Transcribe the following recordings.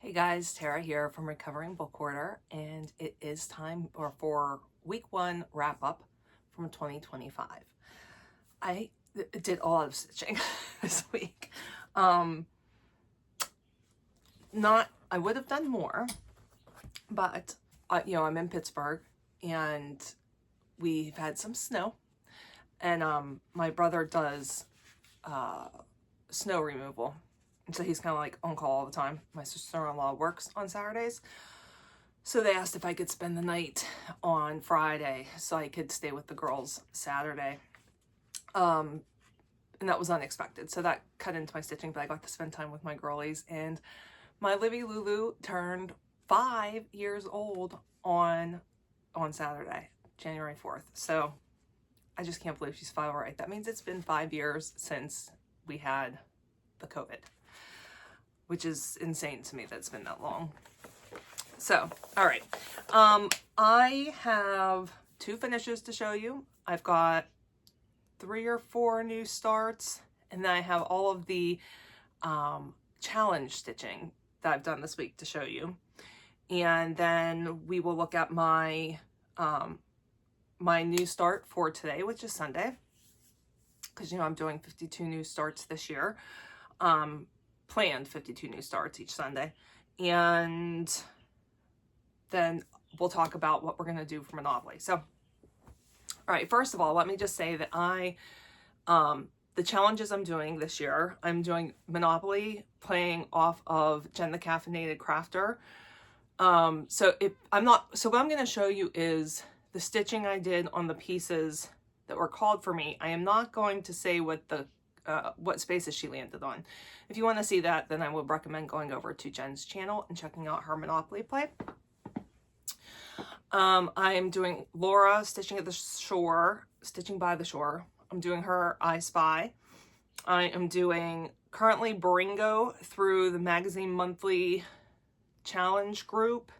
Hey guys, Tara here from Recovering Book Hoarder, and it is time for week one wrap up from 2025. I did a lot of stitching this week. I would have done more, but I'm in Pittsburgh and we've had some snow, and my brother does snow removal. And so he's kind of like on call all the time. My sister-in-law works on Saturdays. So they asked if I could spend the night on Friday so I could stay with the girls Saturday. And that was unexpected. So that cut into my stitching, but I got to spend time with my girlies. And my Livy Lulu turned 5 years old on Saturday, January 4th. So I just can't believe she's 5 already. That means it's been 5 years since we had the COVID, which is insane to me that it's been that long. So, all right. I have 2 finishes to show you. I've got 3 or 4 new starts, and then I have all of the challenge stitching that I've done this week to show you. And then we will look at my my new start for today, which is Sunday, because I'm doing 52 new starts this year. Planned 52 new starts each Sunday, and then we'll talk about what we're going to do for Monopoly. So, all right, first of all, let me just say that the challenges I'm doing this year, I'm doing Monopoly playing off of Jen the Caffeinated Crafter. So what I'm going to show you is the stitching I did on the pieces that were called for me. I am not going to say what spaces she landed on. If you want to see that, then I would recommend going over to Jen's channel and checking out her Monopoly play. I am doing Laura Stitching by the Shore. I'm doing her I Spy. I am doing currently Baringo through the Magazine Monthly Challenge group.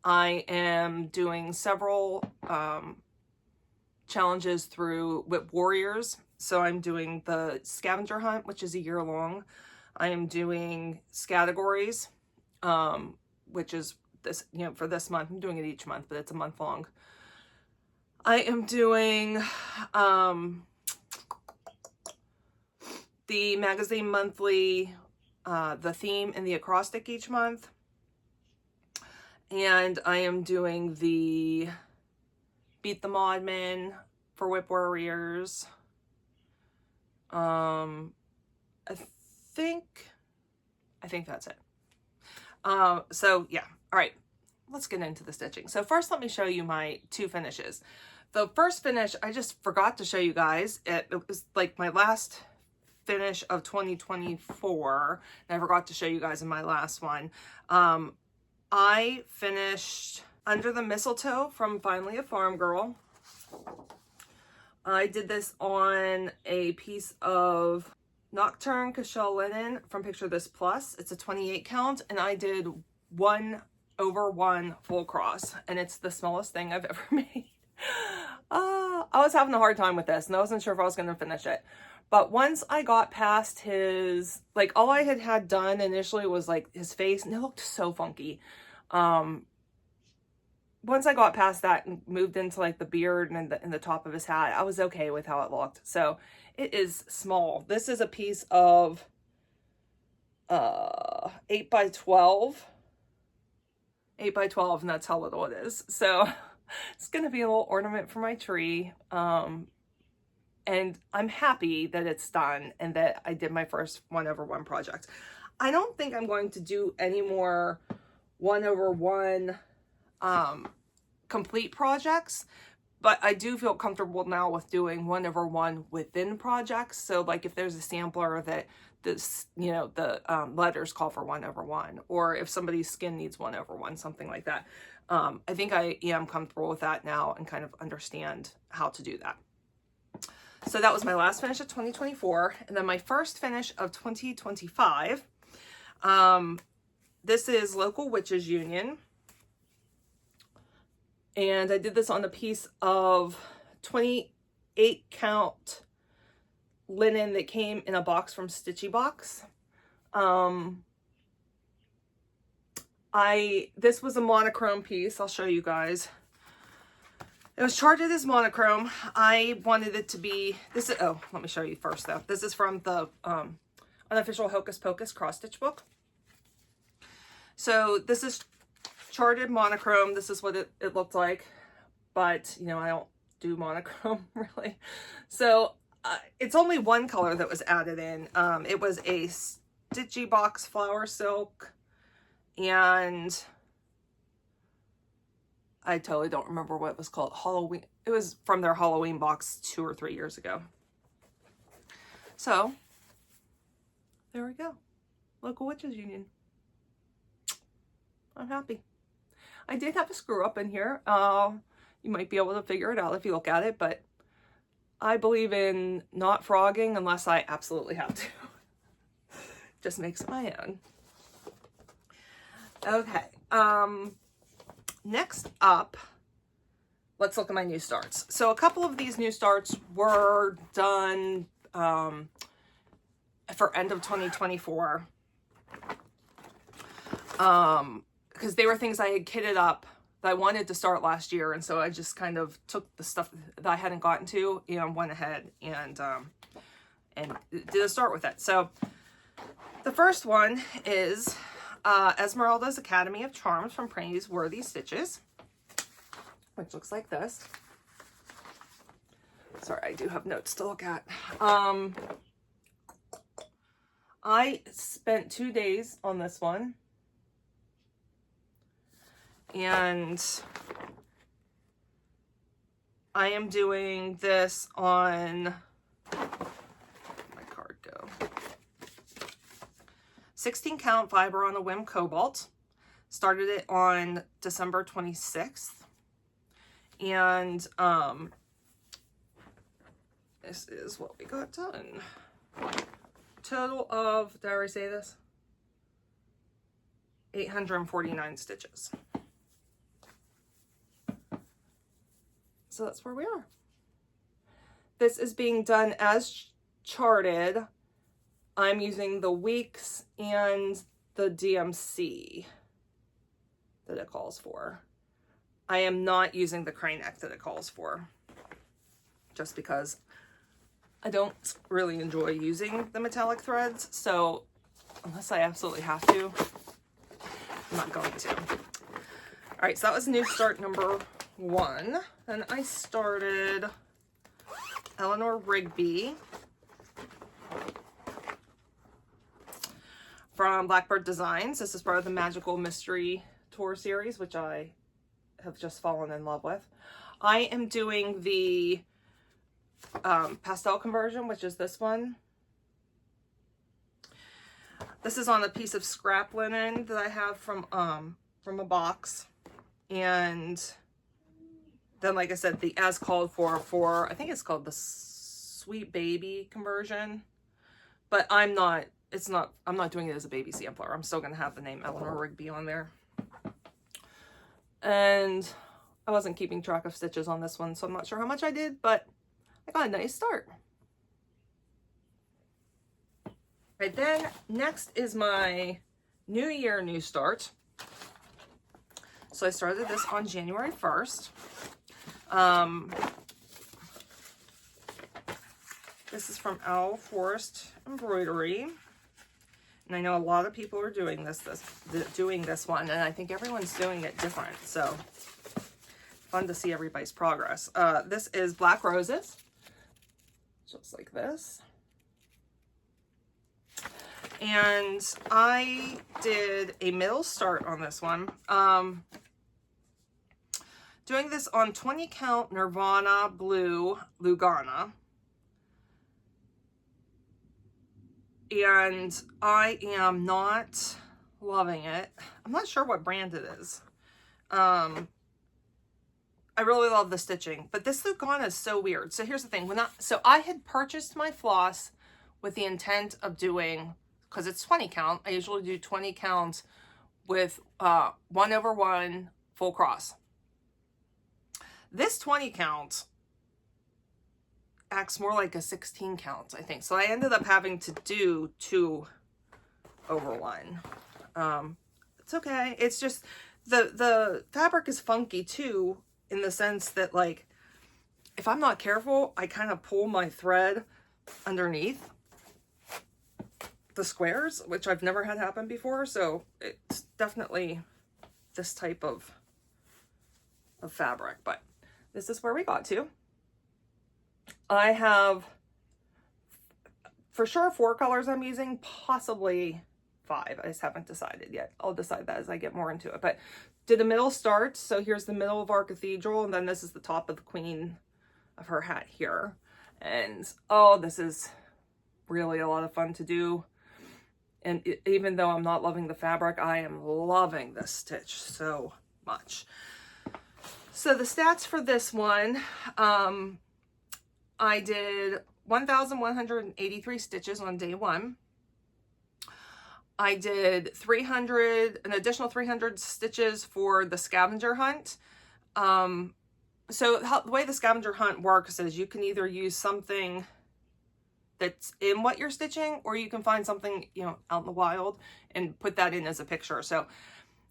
I am doing several challenges through Whip Warriors. So I'm doing the scavenger hunt, which is a year long. I am doing Scattergories, which is this, for this month. I'm doing it each month, but it's a month long. I am doing the Magazine Monthly, the theme and the acrostic each month. And I am doing the Beat the Modman for Whip Warriors. I think that's it. So yeah. All right, let's get into the stitching. So first, let me show you my 2 finishes. The first finish, I just forgot to show you guys. It was like my last finish of 2024, and I forgot to show you guys in my last one. I finished Under the Mistletoe from Finally a Farm Girl. I did this on a piece of Nocturne Cashel linen from Picture This Plus. It's a 28 count, and I did 1/1 full cross, and it's the smallest thing I've ever made. I was having a hard time with this, and I wasn't sure if I was going to finish it. But once I got past his, like, all I had done initially was like his face, and it looked so funky. Once I got past that and moved into like the beard and the top of his hat, I was okay with how it looked. So it is small. This is a piece of 8 by 12, and that's how little it is. So it's going to be a little ornament for my tree. And I'm happy that it's done and that I did my first 1/1 project. I don't think I'm going to do any more 1/1 complete projects, but I do feel comfortable now with doing 1/1 within projects. So like if there's a sampler that this, the letters call for 1/1, or if somebody's skin needs 1/1, something like that. I think I am comfortable with that now and kind of understand how to do that. So that was my last finish of 2024. And then my first finish of 2025. This is Local Witches Union. And I did this on a piece of 28 count linen that came in a box from Stitchy Box. This was a monochrome piece. I'll show you guys. It was charted as monochrome. I wanted it to be, this is, oh, let me show you first though. This is from the unofficial Hocus Pocus cross stitch book. So this is charted monochrome. This is what it looked like, but you know, I don't do monochrome really. So it's only one color that was added in. It was a Stitchy Box flower silk, and I totally don't remember what it was called. Halloween. It was from their Halloween box 2 or 3 years ago. So there we go. Local Witches Union. I'm happy. I did have a screw up in here. You might be able to figure it out if you look at it, but I believe in not frogging unless I absolutely have to. Just makes it my own. Okay. Next up, let's look at my new starts. So a couple of these new starts were done for end of 2024. Because they were things I had kitted up that I wanted to start last year, and so I just kind of took the stuff that I hadn't gotten to and went ahead and did a start with it. So the first one is Esmeralda's Academy of Charms from Praiseworthy Stitches, which looks like this. Sorry, I do have notes to look at. I spent 2 days on this one, and I am doing this on, where'd my card go? 16 count fiber on a whim cobalt. Started it on December 26th. And this is what we got done. Total of, did I already say this? 849 stitches. So that's where we are. This is being done as charted. I'm using the weeks and the DMC that it calls for. I am not using the crane neck that it calls for, just because I don't really enjoy using the metallic threads. So unless I absolutely have to, I'm not going to. All right, so that was new start number 1. Then I started Eleanor Rigby from Blackbird Designs. This is part of the Magical Mystery Tour series, which I have just fallen in love with. I am doing the pastel conversion, which is this one. This is on a piece of scrap linen that I have from a box, and then, like I said, the as called for I think it's called the Sweet Baby conversion, but I'm not doing it as a baby sampler. I'm still gonna have the name Eleanor Rigby on there. And I wasn't keeping track of stitches on this one, so I'm not sure how much I did, but I got a nice start. Right, then next is my New Year new start. So I started this on January 1st. This is from Owl Forest Embroidery. And I know a lot of people are doing this one, and I think everyone's doing it different. So fun to see everybody's progress. This is Black Roses, just like this. And I did a middle start on this one. Doing this on 20 count Nirvana Blue Lugana. And I am not loving it. I'm not sure what brand it is. I really love the stitching, but this Lugana is so weird. So here's the thing. So I had purchased my floss with the intent of doing, because it's 20 count, I usually do 20 counts with 1/1 full cross. This 20 count acts more like a 16 count, I think. So I ended up having to do 2/1. It's okay. It's just the fabric is funky too, in the sense that, like, if I'm not careful, I kind of pull my thread underneath the squares, which I've never had happen before. So it's definitely this type of fabric, but this is where we got to. I have for sure 4 colors I'm using, possibly 5. I just haven't decided yet. I'll decide that as I get more into it. But did a middle start. So here's the middle of our cathedral, and then this is the top of the queen of her hat here. And oh, this is really a lot of fun to do. And even though I'm not loving the fabric, I am loving this stitch so much. So the stats for this one, I did 1,183 stitches on day 1. I did an additional 300 stitches for the scavenger hunt. So the way the scavenger hunt works is you can either use something that's in what you're stitching, or you can find something, you know, out in the wild and put that in as a picture. So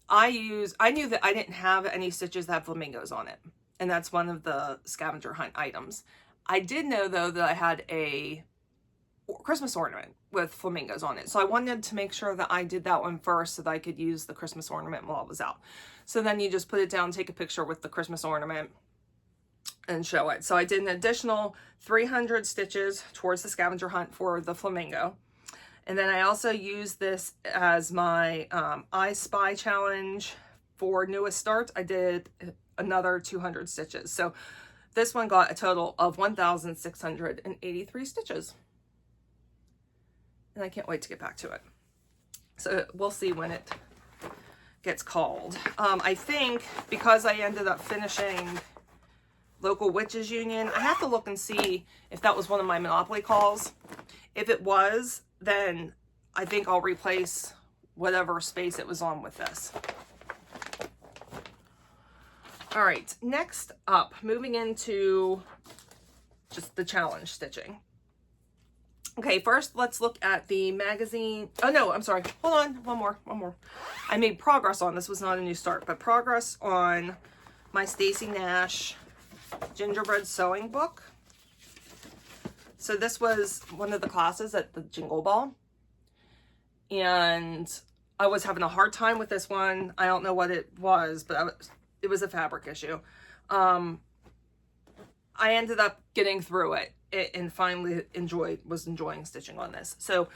I knew that I didn't have any stitches that have flamingos on it, and that's one of the scavenger hunt items. I did know though that I had a Christmas ornament with flamingos on it. So I wanted to make sure that I did that one first so that I could use the Christmas ornament while it was out. So then you just put it down, take a picture with the Christmas ornament and show it. So I did an additional 300 stitches towards the scavenger hunt for the flamingo. And then I also used this as my I Spy challenge for newest starts. I did another 200 stitches. So this one got a total of 1,683 stitches. And I can't wait to get back to it. So we'll see when it gets called. I think because I ended up finishing Local Witches Union, I have to look and see if that was one of my Monopoly calls. If it was, then I think I'll replace whatever space it was on with this. All right, next up, moving into just the challenge stitching. Okay, first let's look at the magazine. Oh no, I'm sorry. Hold on, one more. I made progress on this. Was not a new start, but progress on my Stacy Nash gingerbread sewing book. So this was one of the classes at the Jingle Ball, and I was having a hard time with this one. I don't know what it was, but it was a fabric issue. I ended up getting through it and finally was enjoying stitching on this. So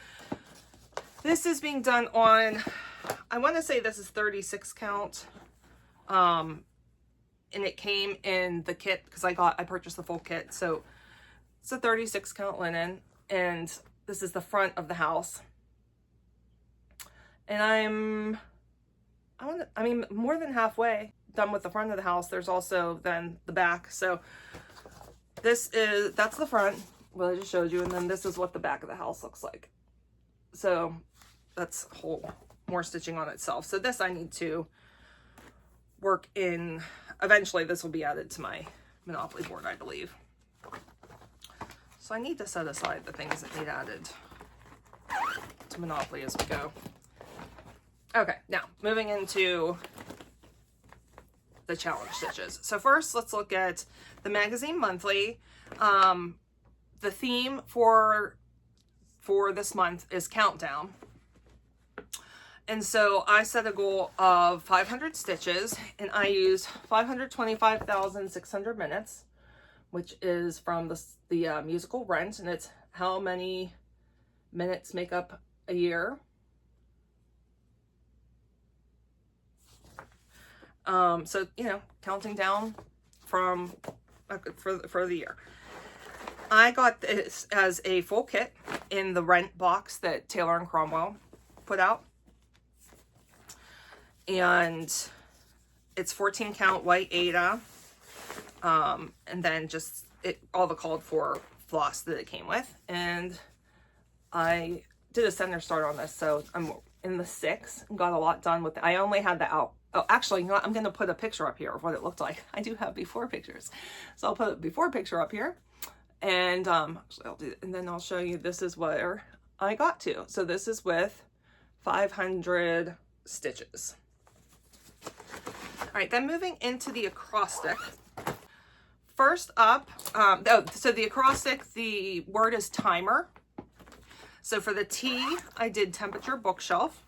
this is being done on, I want to say this is 36 count. And it came in the kit because I purchased the full kit. So it's a 36 count linen, and this is the front of the house. And I mean, more than halfway done with the front of the house. There's also then the back. So that's the front, what I just showed you, and then this is what the back of the house looks like. So that's whole more stitching on itself. So this I need to work in. Eventually this will be added to my Monopoly board, I believe. So I need to set aside the things that need added to Monopoly as we go. Okay, now moving into the challenge stitches. So first, let's look at the magazine monthly. The theme for this month is countdown. And so I set a goal of 500 stitches, and I used 525,600 minutes, which is from the musical Rent, and it's how many minutes make up a year. So, you know, counting down from for the year. I got this as a full kit in the Rent box that Taylor and Cromwell put out. And it's 14 count white Aida. And then just all the called for floss that it came with. And I did a center start on this, so I'm in the 6 and got a lot done with it. I only had the out. Oh, actually, you know what? I'm going to put a picture up here of what it looked like. I do have before pictures. So I'll put a before picture up here. And actually I'll do it, and then I'll show you this is where I got to. So this is with 500 stitches. right, then moving into the acrostic. First up, so the acrostic, the word is timer. So for the T, I did temperature bookshelf.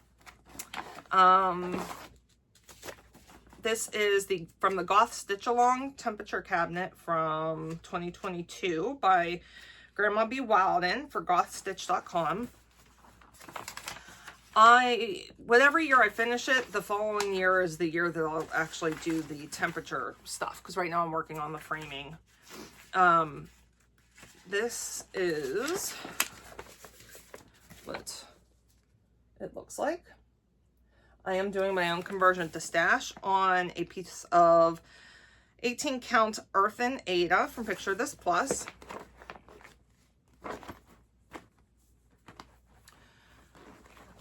This is from the Goth Stitch Along temperature cabinet from 2022 by Grandma B. Wilden for gothstitch.com. Whatever year I finish it, the following year is the year that I'll actually do the temperature stuff, because right now I'm working on the framing. This is what it looks like. I am doing my own conversion to stash on a piece of 18 count earthen Aida from Picture This Plus.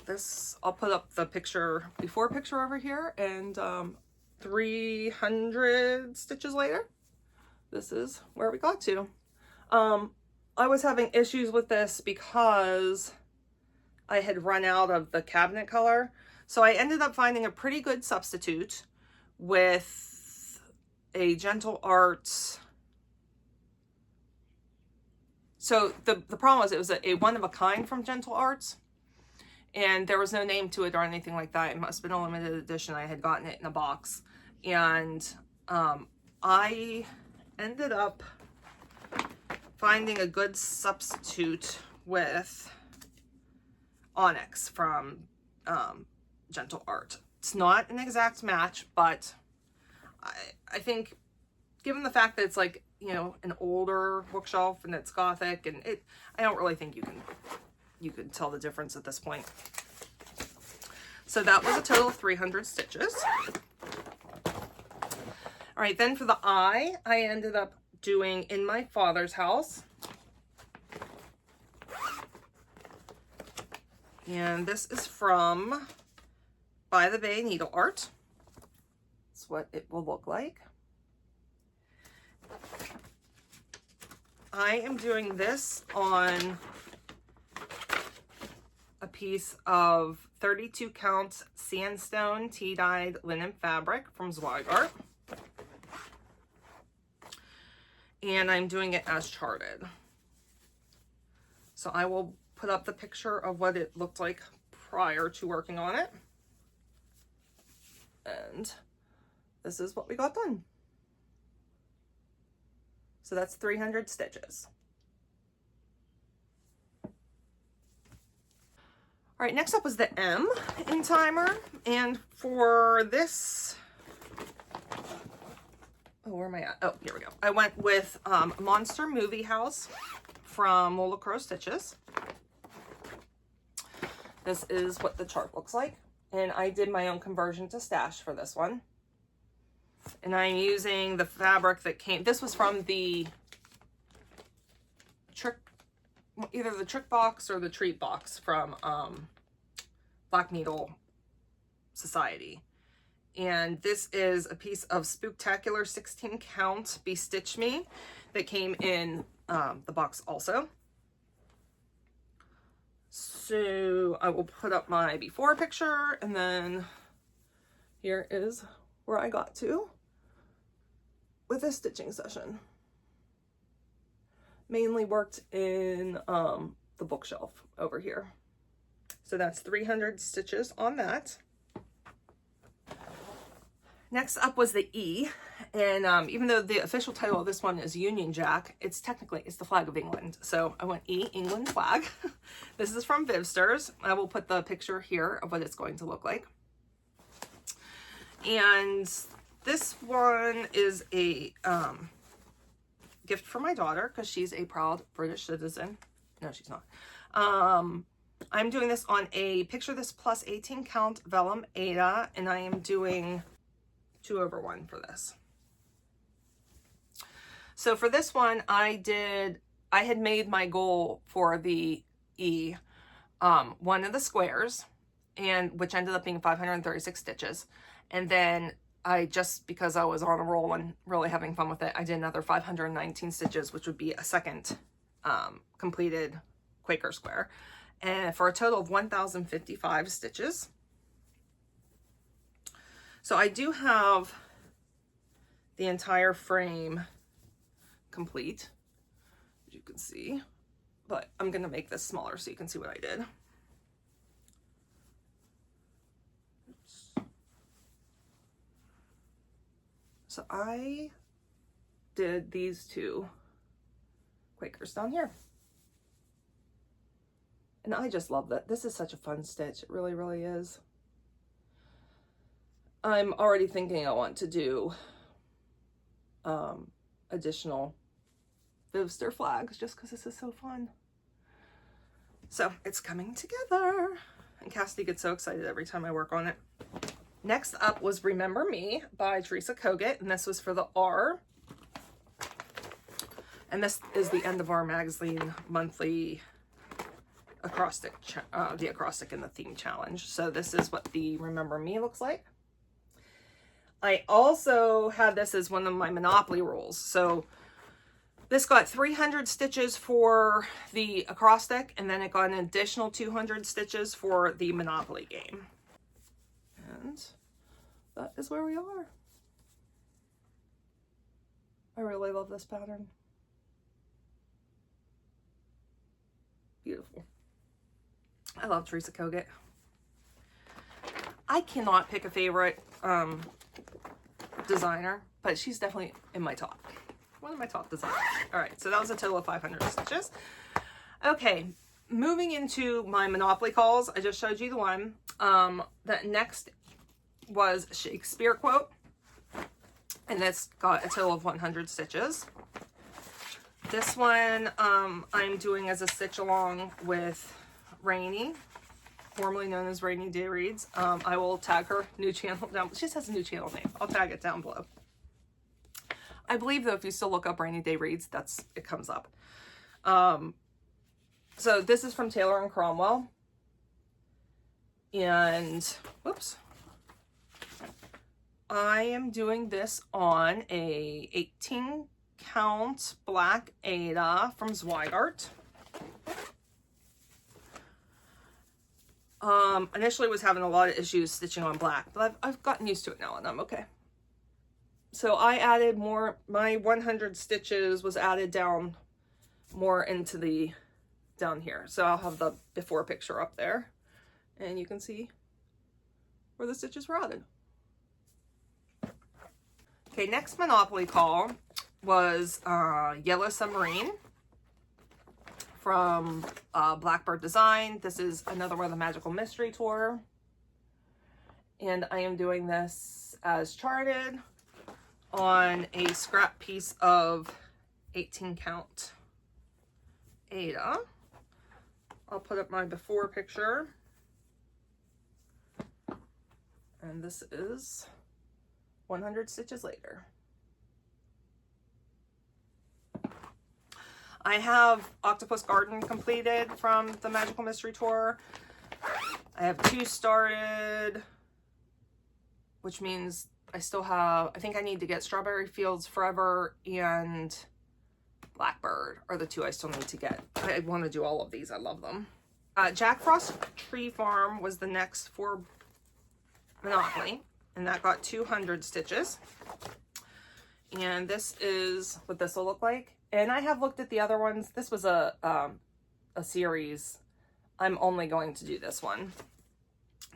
This, I'll put up the before picture over here, and 300 stitches later, this is where we got to. I was having issues with this because I had run out of the cabinet color. So I ended up finding a pretty good substitute with a Gentle Arts. So the problem was it was a one of a kind from Gentle Arts, and there was no name to it or anything like that. It must have been a limited edition. I had gotten it in a box, and I ended up finding a good substitute with Onyx from Gentle Art. It's not an exact match, but I think given the fact that it's like, you know, an older bookshelf and it's Gothic, and I don't really think you can tell the difference at this point. So that was a total of 300 stitches. All right, then for the I ended up doing In My Father's House. And this is from By the Bay Needle Art. That's what it will look like. I am doing this on a piece of 32 count sandstone tea-dyed linen fabric from Zweigart. And I'm doing it as charted. So I will put up the picture of what it looked like prior to working on it. And this is what we got done. So that's 300 stitches. All right, next up was the M in timer. And for this, oh, where am I at? Oh, here we go. I went with Monster Movie House from Lola Crow Stitches. This is what the chart looks like. And I did my own conversion to stash for this one. And I'm using the fabric that came, this was from the either the trick box or the treat box from Black Needle Society. And this is a piece of Spooktacular 16 count Be Stitch Me that came in the box also. So I will put up my before picture, and then here is where I got to with this stitching session. Mainly worked in the bookshelf over here. So that's 300 stitches on that. Next up was the E, and even though the official title of this one is Union Jack, it's the flag of England. So I went E, England flag. This is from Vivsters. I will put the picture here of what it's going to look like. And this one is a gift for my daughter because she's a proud British citizen. No, she's not. I'm doing this on a Picture This Plus 18 count vellum Aida, and I am doing 2/1 for this. So for this one, I had made my goal for the E, one of the squares, and which ended up being 536 stitches. And then because I was on a roll and really having fun with it, I did another 519 stitches, which would be a second completed Quaker square, and for a total of 1,055 stitches. So I do have the entire frame complete, as you can see, but I'm gonna make this smaller so you can see what I did. Oops. So I did these two Quakers down here. And I just love that. This is such a fun stitch. It really, really is. I'm already thinking I want to do additional Vivster flags just because this is so fun. So it's coming together. And Cassidy gets so excited every time I work on it. Next up was Remember Me by Teresa Kogut, and this was for the R. And this is the end of our magazine monthly acrostic, the acrostic and the theme challenge. So this is what the Remember Me looks like. I also had this as one of my Monopoly rules. So this got 300 stitches for the acrostic, and then it got an additional 200 stitches for the Monopoly game. And that is where we are. I really love this pattern. Beautiful. I love Teresa Kogut. I cannot pick a favorite designer, but she's definitely in my top. One of my top designers. All right, so that was a total of 500 stitches. Okay, moving into my Monopoly calls. I just showed you the one. That next was Shakespeare quote, and this got a total of 100 stitches. This one I'm doing as a stitch along with Rainy, formerly known as Rainy Day Reads. I will tag her new channel down. She just has a new channel name. I'll tag it down below. I believe though, if you still look up Rainy Day Reads, it comes up. So this is from Taylor and Cromwell. And whoops. I am doing this on a 18 count black Aida from Zweigart. Initially was having a lot of issues stitching on black, but I've gotten used to it now and I'm okay. So I added more, my 100 stitches was added down more into the, down here. So I'll have the before picture up there and you can see where the stitches were added. Okay, next Monopoly call was Yellow Submarine from Blackbird Design. This is another one of the Magical Mystery Tour. And I am doing this as charted on a scrap piece of 18 count Aida. I'll put up my before picture. And this is 100 stitches later. I have Octopus Garden completed from the Magical Mystery Tour. I have 2 started, which means I still have, I think I need to get Strawberry Fields Forever and Blackbird are the 2 I still need to get. I want to do all of these. I love them. Jack Frost Tree Farm was the next for Monopoly, and that got 200 stitches. And this is what this will look like. And I have looked at the other ones. This was a series. I'm only going to do this one.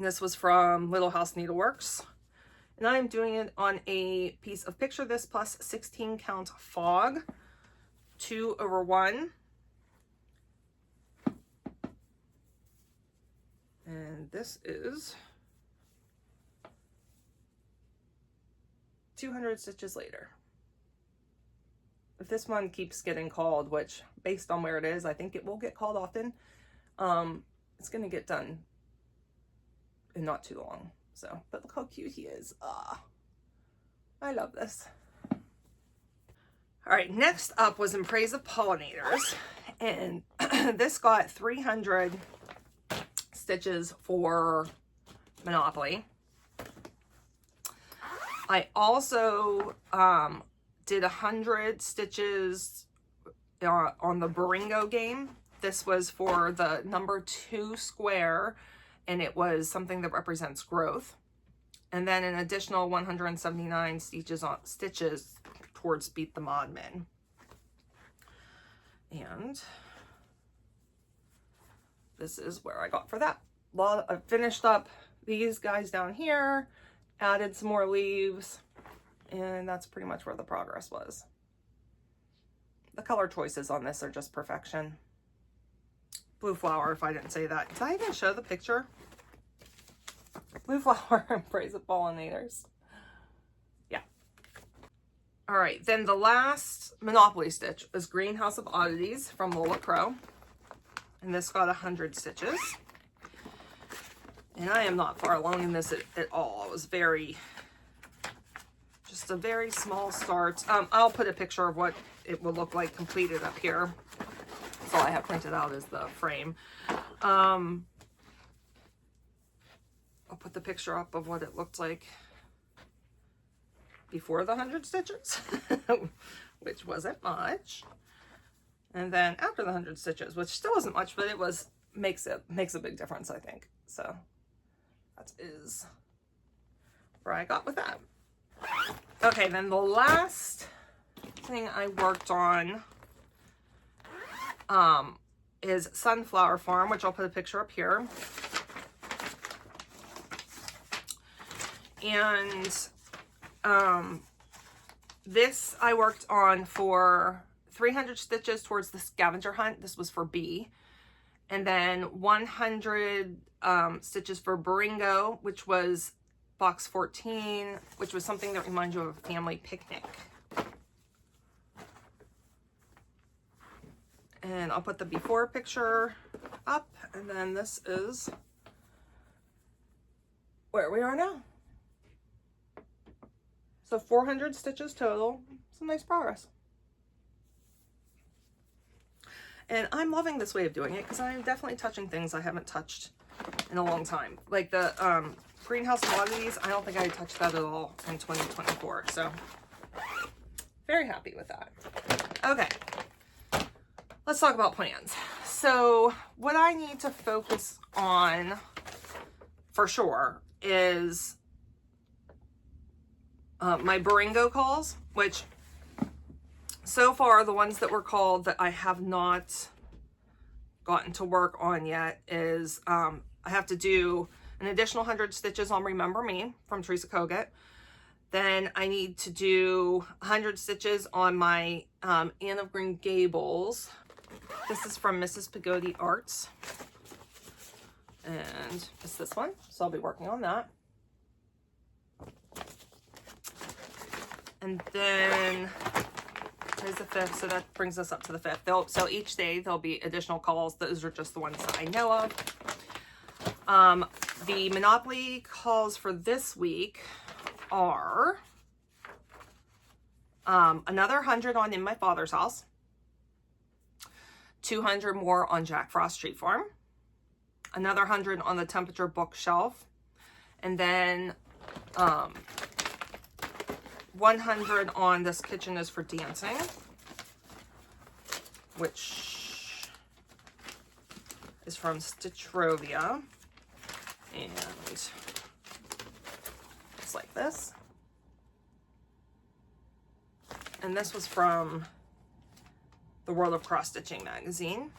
This was from Little House Needleworks. And I'm doing it on a piece of Picture This plus 16 count Fog, 2/1. And this is 200 stitches later. If this one keeps getting called, which based on where it is, I think it will get called often, it's going to get done in not too long. So, but look how cute he is. I love this. All right, next up was In Praise of Pollinators. And this got 300 stitches for Monopoly. I also did 100 stitches on the Baringo game. This was for the number 2 square, and it was something that represents growth. and then an additional 179 stitches towards Beat the Modman. And this is where I got for that. I finished up these guys down here, added some more leaves, and that's pretty much where the progress was. The color choices on this are just perfection. Blue flower, if I didn't say that. Did I even show the picture? Blue flower and praise of pollinators. Yeah. All right, then the last Monopoly stitch is Greenhouse of Oddities from Lola Crow. And this got 100 stitches. And I am not far along in this at all. It was just a very small start. I'll put a picture of what it will look like completed up here. That's all I have printed out is the frame. I'll put the picture up of what it looked like before the 100 stitches, which wasn't much. And then after the 100 stitches, which still isn't much, but it makes a big difference, I think. So that is where I got with that. Okay, then the last thing I worked on is Sunflower Farm, which I'll put a picture up here. And this I worked on for 300 stitches towards the scavenger hunt. This was for B. And then 100 stitches for Baringo, which was box 14, which was something that reminds you of a family picnic. And I'll put the before picture up, and then this is where we are now. So 400 stitches total. Some nice progress. And I'm loving this way of doing it because I'm definitely touching things I haven't touched in a long time. Like the Greenhouse of Oddities, I don't think I touched that at all in 2024. So very happy with that. Okay, let's talk about plans. So what I need to focus on for sure is my Baringo calls, which so far the ones that were called that I have not gotten to work on yet is I have to do an additional 100 stitches on Remember Me from Teresa Kogut. Then I need to do 100 stitches on my Anne of Green Gables. This is from Mrs. Pagodi Arts. And it's this one, so I'll be working on that. And then today's the 5th, so that brings us up to the 5th. So each day there'll be additional calls. Those are just the ones that I know of. The Monopoly calls for this week are another 100 on In My Father's House, 200 more on Jack Frost Tree Farm, another 100 on the Temperature Bookshelf, and then 100 on This Kitchen is for Dancing, which is from Stitchrovia, and it's like this. And this was from the World of Cross Stitching magazine.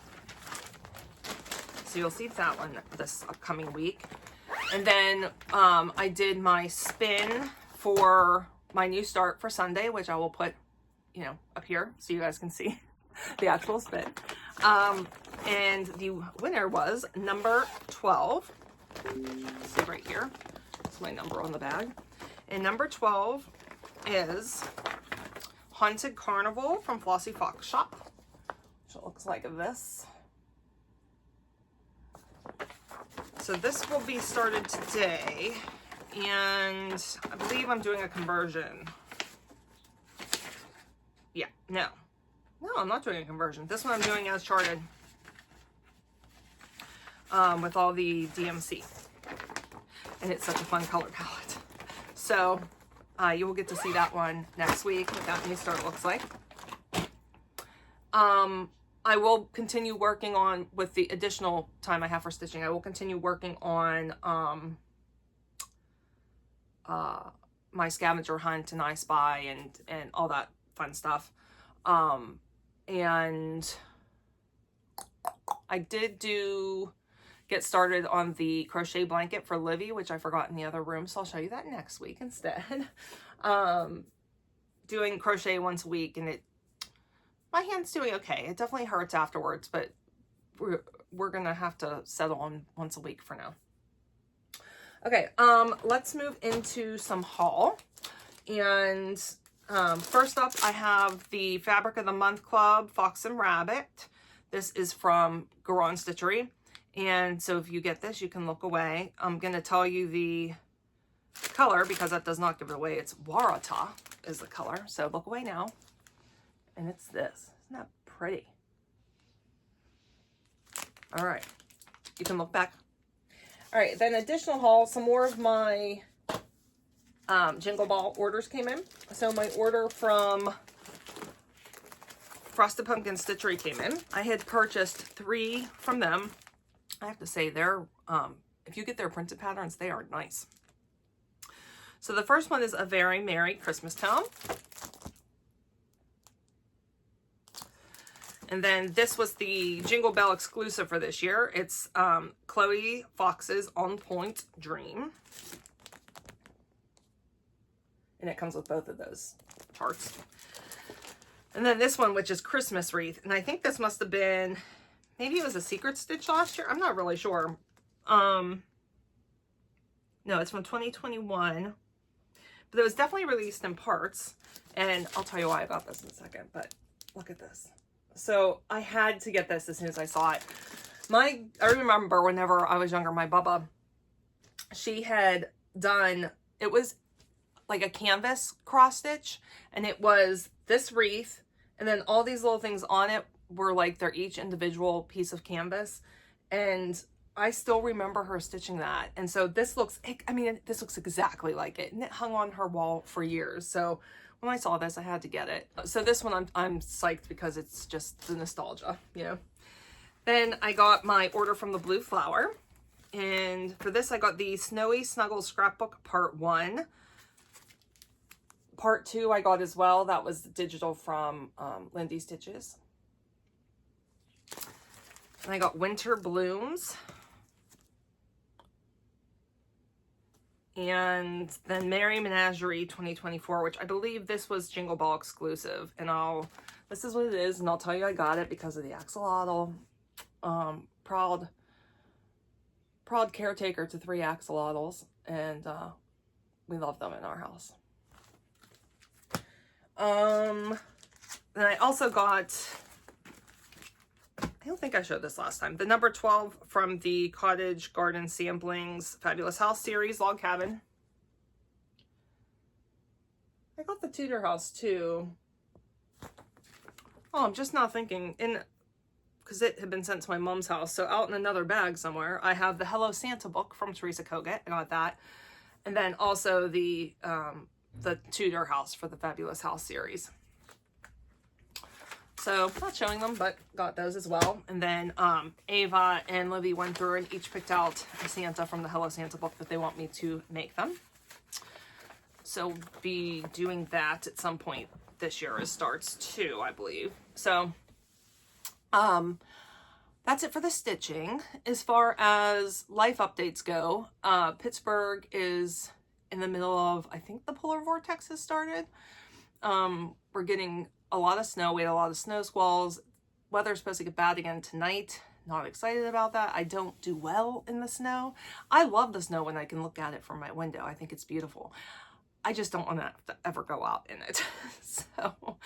So you'll see that one this upcoming week. And then I did my spin for my new start for Sunday, which I will put, you know, up here so you guys can see the actual spin. And the winner was number 12. See right here. That's my number on the bag. And number 12 is Haunted Carnival from Flossie Fox Shop, which looks like this. So this will be started today, and I believe I'm doing a conversion. Yeah, no, I'm not doing a conversion. This one I'm doing as charted with all the DMC, and it's such a fun color palette. So you will get to see that one next week, what that new start looks like. I will continue working on, with the additional time I have for stitching, I will continue working on my scavenger hunt and I Spy and all that fun stuff. And I did get started on the crochet blanket for Livy, which I forgot in the other room, so I'll show you that next week instead. Doing crochet once a week, and my hand's doing okay. It definitely hurts afterwards, but we're gonna have to settle on once a week for now. Okay, let's move into some haul. And first up, I have the Fabric of the Month Club Fox and Rabbit. This is from Garon Stitchery. And so if you get this, you can look away. I'm going to tell you the color because that does not give it away. It's Warata is the color. So look away now. And it's this. Isn't that pretty? All right. You can look back. All right. Then additional haul, some more of my Jingle Ball orders came in. So my order from Frosted Pumpkin Stitchery came in. I had purchased 3 from them. I have to say, they're, if you get their printed patterns, they are nice. So the first one is A Very Merry Christmas Town. And then this was the Jingle Bell exclusive for this year. It's Chloe Fox's On Point Dream. And it comes with both of those charts. And then this one, which is Christmas Wreath. And I think this must have been, maybe it was a secret stitch last year. I'm not really sure. No, it's from 2021. But it was definitely released in parts. And I'll tell you why I got this in a second. But look at this. So I had to get this as soon as I saw it. I remember whenever I was younger, my Bubba, she had done, it was like a canvas cross stitch. And it was this wreath. And then all these little things on it were like they're each individual piece of canvas. And I still remember her stitching that. And so this looks, I mean, this looks exactly like it. And it hung on her wall for years. So when I saw this, I had to get it. So this one I'm psyched because it's just the nostalgia, you know. Then I got my order from the Blue Flower. And for this, I got the Snowy Snuggles Scrapbook Part 1. Part 2 I got as well. That was digital from Lindy Stitches. And I got Winter Blooms. And then Merry Menagerie 2024, which I believe this was Jingle Ball exclusive. And this is what it is, and I'll tell you I got it because of the axolotl. Proud caretaker to 3 axolotls, and we love them in our house. Then I also got, I don't think I showed this last time, the number 12 from the Cottage Garden Samplings Fabulous House series, Log Cabin. I got the Tudor House too. Oh, I'm just not thinking, because it had been sent to my mom's house, so out in another bag somewhere, I have the Hello Santa book from Teresa Kogut. I got that. And then also the Tudor House for the Fabulous House series. So, not showing them, but got those as well. And then Ava and Livy went through and each picked out a Santa from the Hello Santa book that they want me to make them. So, be doing that at some point this year. It starts too, I believe. So, that's it for the stitching. As far as life updates go, Pittsburgh is in the middle of, I think the polar vortex has started. We're getting a lot of snow. We had a lot of snow squalls. Weather's supposed to get bad again tonight. Not excited about that. I don't do well in the snow. I love the snow when I can look at it from my window. I think it's beautiful. I just don't want to ever go out in it. So,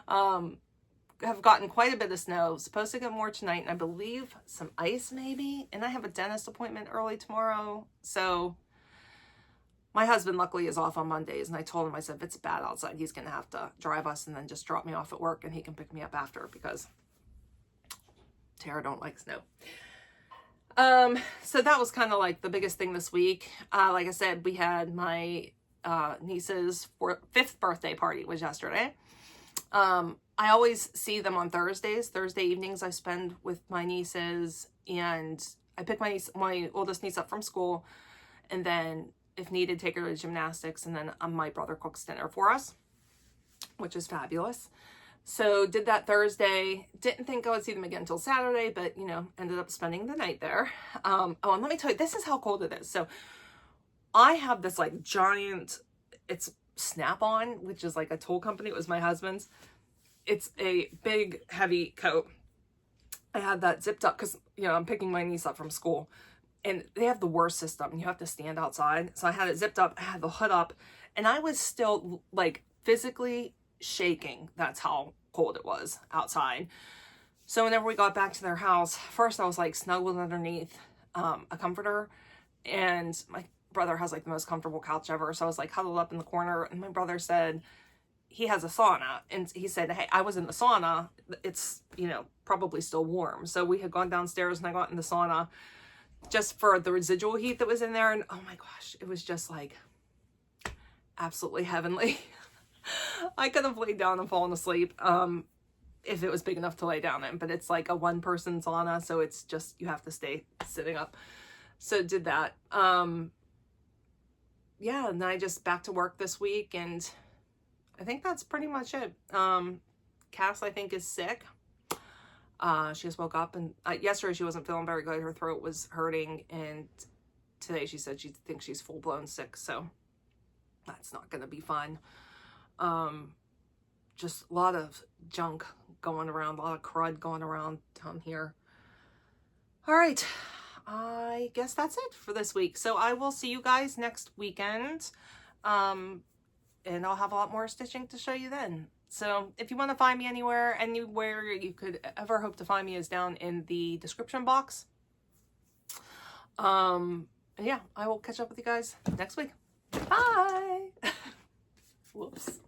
have gotten quite a bit of snow. Supposed to get more tonight, and I believe some ice maybe. And I have a dentist appointment early tomorrow. So, my husband luckily is off on Mondays, and I told him, I said, if it's bad outside, he's going to have to drive us and then just drop me off at work, and he can pick me up after because Tara don't like snow. So that was kind of like the biggest thing this week. Like I said, we had my niece's 5th birthday party was yesterday. I always see them on Thursdays. Thursday evenings I spend with my nieces, and I pick my oldest niece up from school, and then if needed, take her to gymnastics, and then my brother cooks dinner for us, which is fabulous. So did that Thursday. Didn't think I would see them again until Saturday, but you know, ended up spending the night there. Oh, and let me tell you, this is how cold it is. So I have this like giant, it's Snap-on, which is like a tool company. It was my husband's. It's a big, heavy coat. I had that zipped up because, you know, I'm picking my niece up from school. And they have the worst system. You have to stand outside. So I had it zipped up. I had the hood up. And I was still, like, physically shaking. That's how cold it was outside. So whenever we got back to their house, first I was, like, snuggled underneath a comforter. And my brother has, like, the most comfortable couch ever. So I was, like, huddled up in the corner. And my brother said he has a sauna. And he said, hey, I was in the sauna. It's, you know, probably still warm. So we had gone downstairs and I got in the sauna just for the residual heat that was in there. And oh my gosh, it was just like absolutely heavenly. I could have laid down and fallen asleep if it was big enough to lay down in, but it's like a one-person sauna, so it's just, you have to stay sitting up. So did that. Yeah, and then I just back to work this week, and I think that's pretty much it. Cass, I think, is sick. She just woke up, and yesterday she wasn't feeling very good. Her throat was hurting, and today she said she thinks she's full-blown sick, so that's not going to be fun. Just a lot of junk going around, a lot of crud going around down here. All right, I guess that's it for this week. So I will see you guys next weekend, and I'll have a lot more stitching to show you then. So if you want to find me anywhere you could ever hope to find me is down in the description box. Yeah, I will catch up with you guys next week. Bye. Whoops.